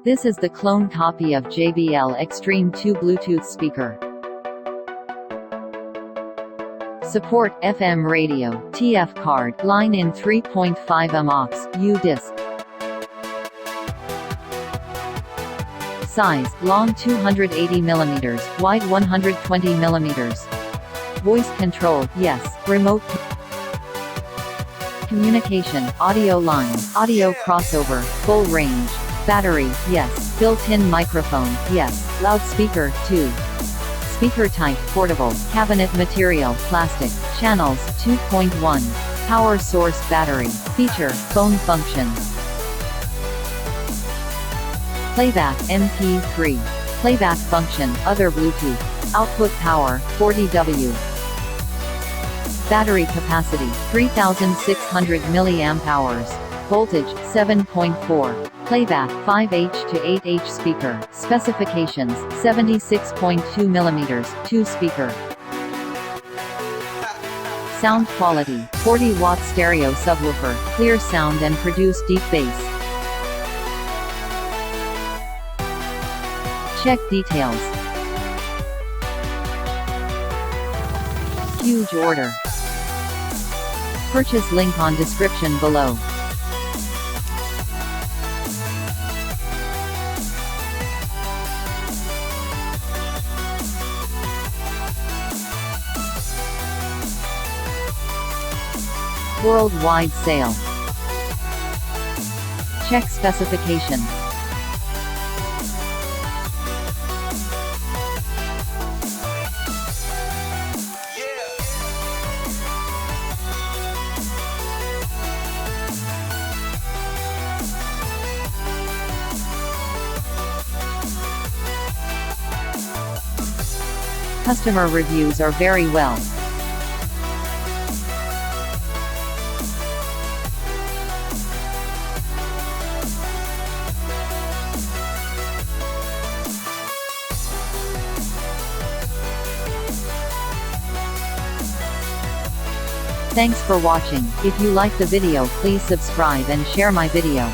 This is the clone copy of Jbl Xtreme 2 Bluetooth speaker. Support FM radio, TF card, line in 3.5mm aux, U-disc. Size, long 280mm, wide 120mm. Voice control, yes. Remote communication, audio line, audio crossover, full range. Battery, yes. Built-in microphone, yes. Loudspeaker, 2. Speaker type, portable. Cabinet material, plastic. Channels, 2.1. Power source battery. Feature, phone function. Playback, MP3. Playback function, other Bluetooth. Output power, 40W. Battery capacity, 3600 mAh. Voltage, 7.4. Playback, 5H to 8H speaker. Specifications, 76.2 mm, 2 speaker. Sound quality, 40-watt stereo subwoofer, clear sound and produce deep bass. Check details. Huge order. Purchase link on description below. Worldwide sale. Check specification. Customer reviews are very well. Thanks for watching. If you like the video, please subscribe and share my video.